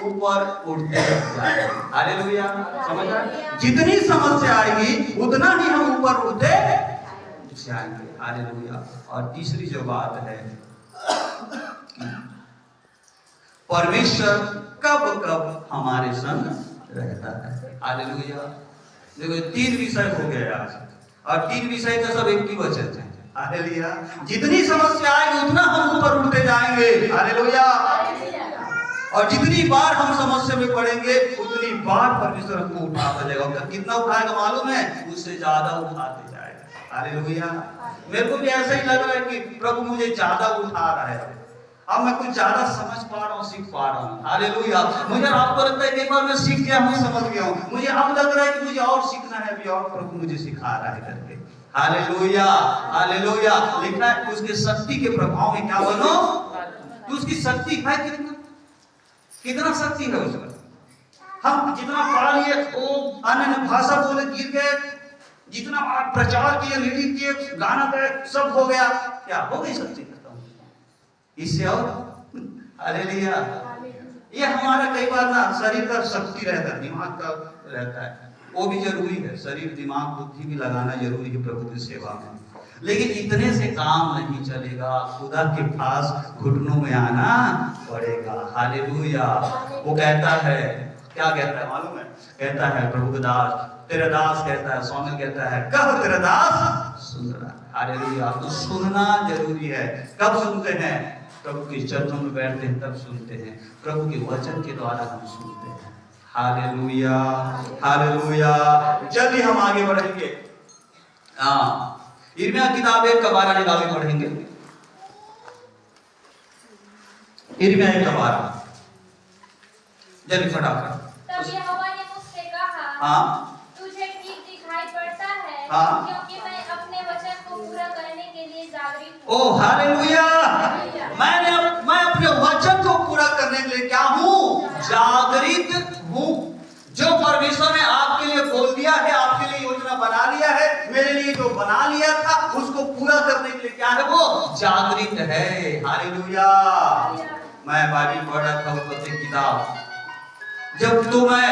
ऊपर उठते जाएंगे। हालेलुया, समझ आए? जितनी समस्या आएगी उतना ही हम ऊपर उठते जाएंगे। हालेलुया। और तीसरी जो बात है, परमेश्वर कब कब हमारे संग रहता है। हालेलुया। देखो 3 विषय हो गए आज, और 3 विषय का सब एक ही वचन है। हालेलुया। जितनी समस्या आएगी उतना हम ऊपर उठते जाएंगे। हालेलुया। और जितनी बार हम समस्या में पड़ेंगे उतनी बार परमेश्वर हमको उठाता जाएगा। और कितना उठाएगा मालूम है? उससे ज्यादा उठाते जाएगा। हालेलुया। मेरे को भी ऐसा ही लग रहा है कि प्रभु मुझे ज्यादा उठा रहा है, अब मैं कुछ ज्यादा समझ पा रहा हूँ, सीख पा रहा हूँ। हालेलुया। मुझे आपको लगता है कि एक बार मैं सीख गया हूँ, समझ गया हूँ, मुझे अब लग रहा है कि मुझे और सीखना है अभी, और प्रभु मुझे सिखा रहा है करके। Hallelujah, hallelujah. लिखा है उसके शक्ति के प्रभाव में क्या बनो। तो उसकी शक्ति है कितना शक्ति है उसका। हम जितना पढ़ लिए, वो अन्य भाषा बोले गिर गए, जितना आप प्रचार किए, लीडिंग किए, गाना गाए, सब हो गया, क्या हो गई शक्ति इससे और। हालेलुया। ये हमारा कई बार ना शरीर का शक्ति रहता है, दिमाग का रहता है, वो भी जरूरी है। शरीर दिमाग बुद्धि भी लगाना जरूरी है प्रभु की सेवा में, लेकिन इतने से काम नहीं चलेगा। खुदा के पास घुटनों में आना पड़ेगा। हालेलुया। वो कहता है, क्या कहता है मालूम है? कहता है प्रभु का दास, तेरा दास कहता है, स्वामी कहता है, कब तेरा दास सुन रहा है। हालेलुया। तो सुनना जरूरी है। कब सुनते हैं? प्रभु के चरणों में बैठते हैं तब सुनते हैं, प्रभु के वचन के द्वारा हम सुनते हैं। Hallelujah, hallelujah. जल्दी हम आगे बढ़ेंगे। यिर्मयाह किताब 1:12 निकाल पढ़ेंगे। यिर्मयाह 1:12 जल्दी फटाफट। तब यहोवा ने मुझसे कहा, हाँ, तुझे ठीक दिखाई पड़ता है, हाँ, क्योंकि मैं अपने वचन को पूरा करने के लिए जागृत हूँ। ओ हालेलुया। मैं अपने वचन को पूरा करने के लिए क्या हूँ? जागृत हूँ। जो परमेश्वर ने आपके लिए बोल दिया है, आपके लिए योजना बना लिया है, मेरे लिए जो बना लिया था, उसको पूरा करने के लिए क्या है? वो जागृत है। हालेलुया। मैं बाइबल पढ़ रहा था उत्पत्ति किताब, जब तो मैं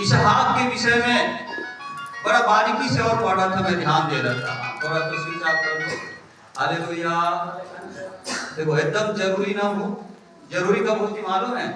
इसहाक के विषय में बड़ा बारीकी से और पढ़ रहा था, मैं ध्यान दे रहा था। थोड़ा तो स्विच ऑफ कर दो। हालेलुया। देखो एकदम जरूरी ना हो, जरूरी कब होती मालूम है?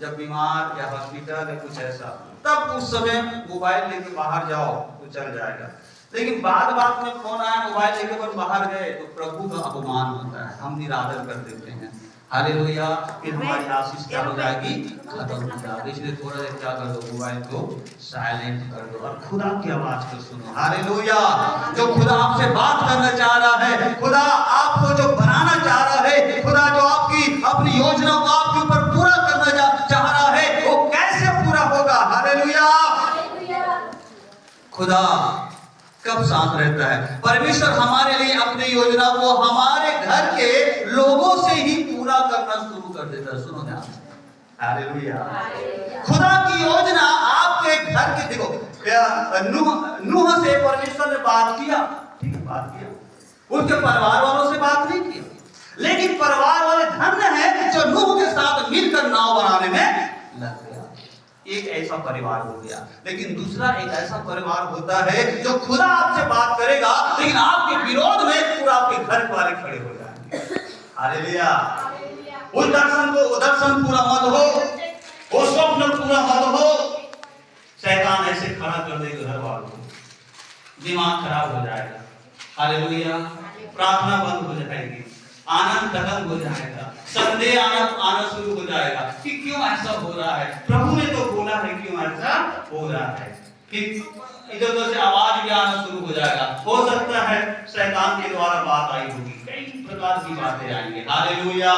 जब बीमार या हॉस्पिटल या कुछ ऐसा, तब उस समय मोबाइल लेके बाहर जाओ तो चल जाएगा। लेकिन बाद में फोन आया, मोबाइल लेके पर बाहर गए तो प्रभु का अपमान होता है, हम निरादर कर देते हैं। हालेलुया। फिर हमारी आशीष क्या हो जाएगी? खत्म हो जाएगी। इसलिए थोड़ा देर क्या कर दो, मोबाइल को साइलेंट कर दो और खुदा की आवाज को सुनो। हालेलुया। जो खुदा आपसे बात करना चाह रहा है, खुदा आपको जो बनाना चाह रहा है, खुदा जो आपकी अपनी योजना को आपके ऊपर पूरा करना चाह रहा है, वो कैसे पूरा होगा? हालेलुया। खुदा कब साथ रहता है? परमेश्वर हमारे लिए अपनी योजना को हमारे घर के लोगों से ही पूरा करना शुरू कर देता है। सुनो ध्यान से। हालेलुया। खुदा की योजना आपके घर के, देखो नूह से परमेश्वर ने बात किया, ठीक है, बात किया, उसके परिवार वालों से बात नहीं किया, लेकिन परिवार वाले धन्य हैं जो नूह के साथ मिलकर नाव बनाने में लग गया। एक ऐसा परिवार हो गया। लेकिन दूसरा एक ऐसा परिवार होता है जो खुदा आपसे बात करेगा, लेकिन आपके विरोध में पूरा आपके घर वाले खड़े हो जाएंगे। हालेलुया। उस दर्शन पूरा मत हो, वो स्वप्न पूरा मत हो, शैतान ऐसे खड़ा कर देगा घर वालों को, दिमाग खराब हो जाएगा। हालेलुया। प्रार्थना बंद हो जाएगी, आनंद खत्म हो जाएगा, संदेह आना शुरू हो जाएगा कि क्यों ऐसा हो रहा है, प्रभु ने तो बोला है, क्यों ऐसा हो रहा है। इधर उधर से आवाज भी आना शुरू हो जाएगा। हो सकता है शैतान के द्वारा बात आई होगी, कई प्रकार की बातें आएंगी। हालेलुया।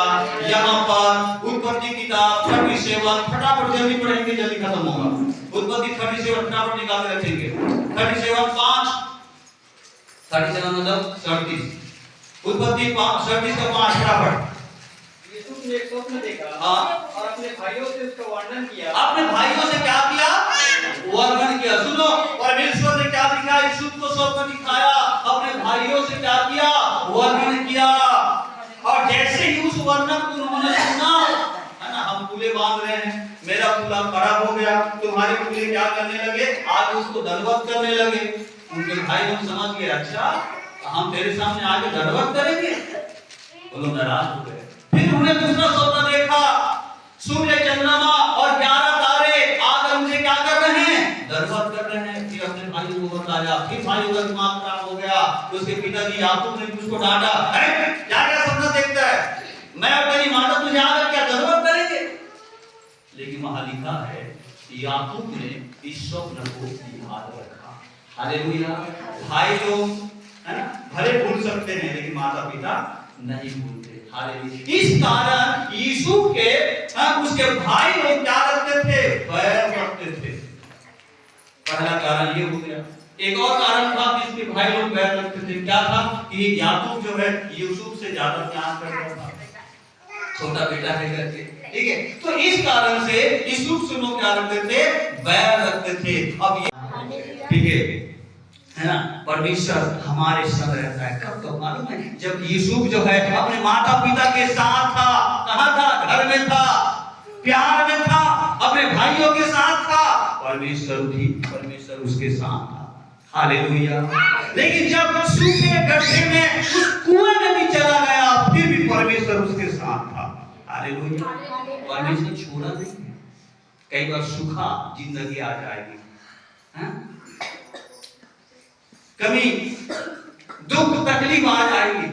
यहाँ पर उत्पत्ति किताब 37, फटाफट जल्दी पढ़ेंगे, जल्दी खत्म होगा। उत्पत्ति 37 फटाफट निकाल के रखेंगे। 37 मतलब 37, उत्पत्ति 37 का 5 फटाफट। यूसुफ ने एक स्वप्न देखा, हाँ, और अपने भाइयों से उसका वर्णन किया। अपने भाइयों से क्या किया? वर्णन किया। सुनो, परमेश्वर ने क्या दिखाया? यूसुफ को स्वप्न दिखाया, अपने भाइयों से क्या किया? वर्णन किया। और जैसे ही उस वर्णन को उन्होंने सुना, है ना, हम पुले बांध रहे हैं, मेरा फूला खड़ा हो गया, तुम्हारे पूरे क्या करने लगे, आज उसको दंडवत करने लगे। उनके भाई लोग समझ गए, अच्छा हम तेरे सामने आके दंडवत करेंगे, वो लोग नाराज हो गए। फिर उन्हें दूसरा सपना देखा, सूर्य चंद्रमा और 11 तारे आकर उनसे क्या कर रहे हैं, दंडवत कर रहे हैं। फिर अपने भाई को बताया, फिर भाई का दिमाग खराब हो गया। उसके पिताजी याकूब ने उसको डांटा, क्या क्या सपना देखता है, मैं और तेरी माता तुझे आकर क्या दंडवत करेंगे। लेकिन वहां लिखा है याकूब ने इस स्वप्न को याद रखा। हालेलुया। भाई लोग है ना भले भूल सकते हैं, लेकिन माता पिता नहीं भूलते। हालेलुया। इस कारण यीशु के उसके भाई लोग क्या रखते थे, बैर रखते थे। पहला कारण ये हो गया। एक और कारण था कि इसके भाई लोग बैर रखते थे, क्या था कि याकूब जो है यूसुफ से ज्यादा प्यार करता था, छोटा बेटा है करके, ठीक है। तो इस कारण से यूसुफ से लोग क्या रखते थे, बैर रखते थे। अब ठीक है ना, परमेश्वर हमारे संग रहता है कब, तो मालूम है जब यूसुफ जो है अपने माता पिता के साथ था, कहां था, घर में था, प्यार में था, अपने भाइयों के साथ था, परमेश्वर उसके साथ था। हालेलुया। लेकिन जब सूखे गड्ढे में उस कुएं में भी चला गया, फिर भी परमेश्वर उसके साथ था। हालेलुया। परमेश्वर छोड़ा नहीं है। कई बार सूखा जिंदगी आ जाएगी, कभी दुख तकलीफ आ जाएगी,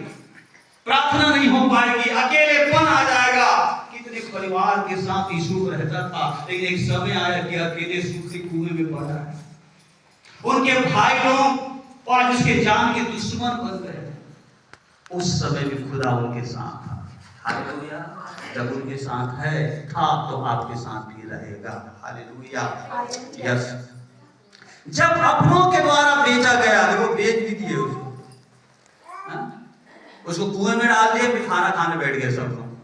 प्रार्थना नहीं हो पाएगी, अकेलेपन आ जाएगा। कितने परिवार के साथ यीशु रहता था, लेकिन एक समय आया कि अकेले सूखे कुएं में पड़ा है। उनके भाई लोग और जिसके जान के दुश्मन बन गए, उस समय भी खुदा उनके साथ था। हालेलुया। जब उनके साथ है था तो आपके साथ भी रहेगा। हालेलुया। यस। जब अपनों के द्वारा बेचा गया, देखो बेच भी दिए उसको कुएं में डाल दिए, फिर खाना खाने बैठ गए सब लोग।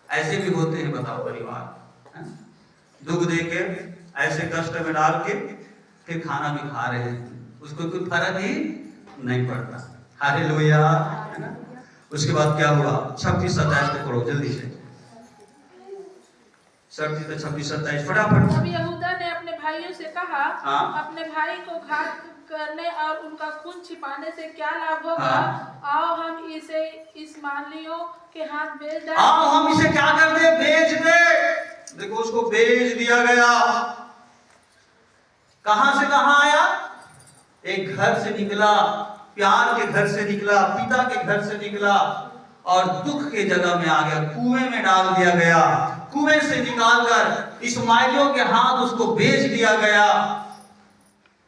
ऐसे भी होते हैं, बताओ परिवार दुख देके ऐसे कष्ट में डाल के फिर खाना भी खा रहे हैं, उसको कोई फर्क ही नहीं पड़ता। हालेलुया। है ना। उसके बाद क्या हुआ, 26-27 को पढ़ो जल्दी से, 26-27 फटाफट। तब यहूदा ने अपने भाइयों से कहा, अपने भाई को घात करने और उनका खून छिपाने से क्या लाभ होगा। आओ हम इसे इस्माइलियों के हाथ बेच दें। आओ हम इसे क्या कर दे, बेच दे। देखो उसको बेच दिया गया। कहां से कहां आया, एक घर से निकला, प्यार के घर से निकला, पिता के घर से निकला, और दुख के जगह में आ गया, कुएं में डाल दिया गया। कुएं से निकालकर इस्माइलियों के हाथ उसको बेच दिया गया।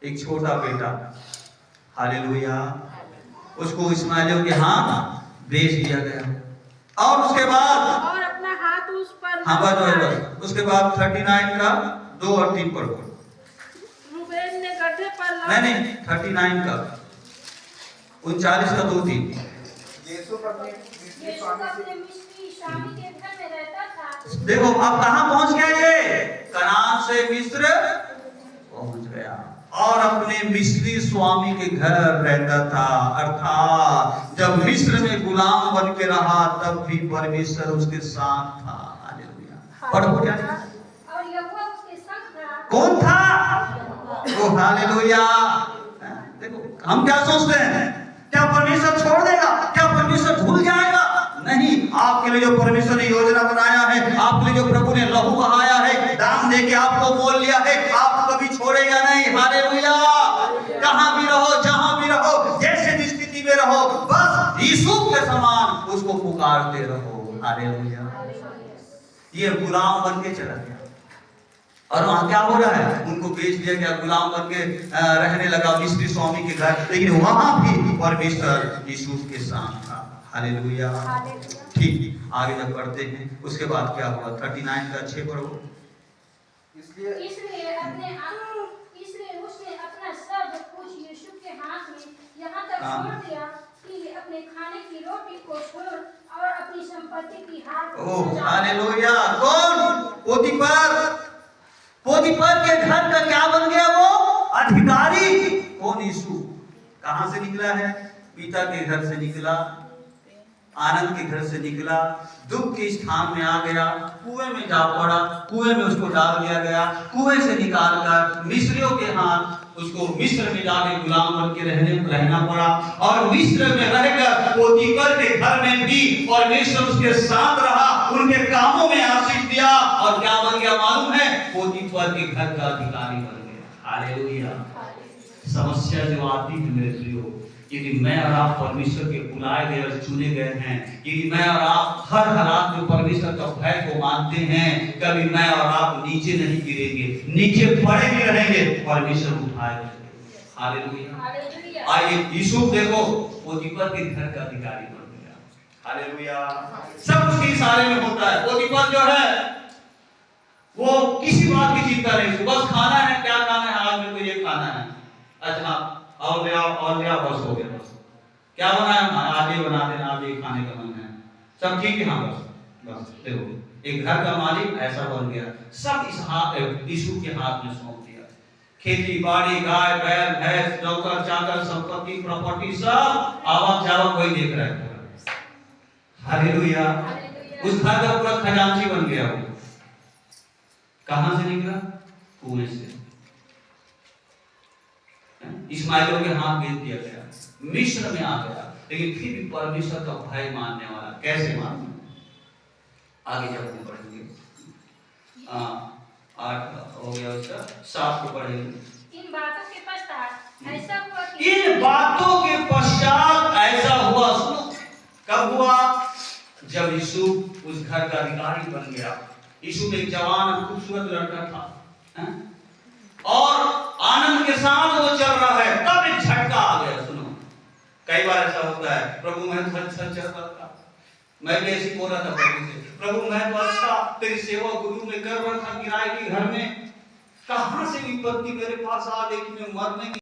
एक छोटा बेटा, हालेलुया, उसको इस्माइलियों के हाथ बेच दिया गया। और उसके बाद और अपना हाथ उस पर, हाँ बस उसके बाद 39 का 2 और 3 पर रूबेन ने गड्ढे पर नहीं 39 का 39 का 2-3। यीशु अपने मिस्री स्वामी के घर में रहता था। देखो अब कहां पहुंच गया, ये कनान से मिस्र पहुंच गया और अपने मिस्री स्वामी के घर रहता था। अर्थात जब मिस्र में गुलाम बन के रहा, तब भी परमेश्वर उसके साथ था। हालेलुया। और यहोवा उसके संग था। कौन था वो? हालेलुया। देखो हम क्या सोचते हैं, क्या परमेश्वर छोड़ देगा, क्या परमेश्वर भूल जाएगा? नहीं। आपके लिए जो परमेश्वर ने योजना बनाया है, आपके लिए जो प्रभु ने लहू बहाया है, दाम देके आपको मोल लिया है, आपको कभी छोड़ेगा नहीं। हालेलुया। कहां भी रहो, जहां भी रहो, जैसे भी स्थिति में रहो, बस यीशु के समान उसको पुकारते रहो। हालेलुया। ये गुलाम बन के चला गया, और वहां क्या हो रहा है, उनको बेच दिया गया, गुलाम बन के रहने लगा मिस्री स्वामी के घर। लेकिन वहां भी परमेश्वर यीशु के साथ था। हालेलुया। ठीक, आगे जब पढ़ते हैं उसके बाद क्या हुआ, 39 का 6 पढ़ो। इसलिए उसने अपना सब कुछ यीशु के हाथ में यहाँ तक छोड़ दिया कि अपने खाने की रोटी को छोड़ और अपनी संपत्ति की हार। Oh hallelujah. कौन? पोतीफर के घर का क्या बन गया वो? अधिकारी। कौन? यीशु। कहां से निकला है? पिता के घर से निकला, आनंद के घर से निकला, दुख के स्थान में आ गया, कुएं में जा पड़ा, कुएं में उसको डाल दिया गया, कुएं से निकालकर मिस्रियों के हाथ उसको मिस्र में जाके गुलाम बन के रहना पड़ा। और मिस्र में रहकर पोतीफर के घर में भी परमेश्वर उसके साथ रहा, उनके कामों में आशीष दिया, और क्या बन गया मालूम है? पोतीफर के घर का अधिकारी बन गया। हालेलुया। समस्या जो आती है मेरे प्रियो, यदि मैं और आप परमेश्वर के बुलाए गए और चुने गए हैं, यदि मैं और आप हर हालात में परमेश्वर का भय को मानते हैं, कभी मैं और आप नीचे नहीं गिरेंगे, नीचे पड़े भी रहेंगे, परमेश्वर उठाएगा। हालेलुया। आइए यूसुफ देखो पोतीफर के घर का अधिकारी बन गया। हालेलुया। सब उसके इशारे में होता है। पोतीफर जो है वो किसी बात की चिंता नहीं, बस खाना है, क्या खाना है, आज मेरे को ये खाना है, अच्छा और ले आओ, बस हो गया। बस क्या बनाया, आज ये बना देना, आज ये खाने का मन है, सब ठीक है, हाँ बस देखो एक घर का मालिक ऐसा बन गया। सब इस यीशु के हाथ में सौंप दिया। खेती बाड़ी, गाय बैल भैंस, नौकर चाकर, संपत्ति प्रॉपर्टी सब आवक जावक वही देख रहा है। हालेलुया। उस घर का पूरा खजांची बन गया। वो कहां से निकला? कुएं से। इस्माइलों के हाथ भेज दिया गया, मिस्र में आ गया, लेकिन फिर भी परमेश्वर का भय मानने वाला। कैसे मानने? आगे जब हम पढ़ेंगे 8 हो गया उसका, 7 को पढ़ेंगे। इन बातों के पश्चात ऐसा हुआ सुनो कब हुआ? जब यीशु उस घर का अधिकारी बन गया। यीशु एक जवान खूबसूरत लड़का था, और आनंद के साथ वो चल रहा है, तब एक झटका आ गया। सुनो, कई बार ऐसा होता है, प्रभु मैं तो अच्छा चल रहा था, मैं भी ऐसी बोला था प्रभु से, प्रभु मैं तो अच्छा तेरी सेवा गुरु में कर रहा था किराए के घर में, कहां से विपत्ति मेरे पास आ गई कि मैं मरने की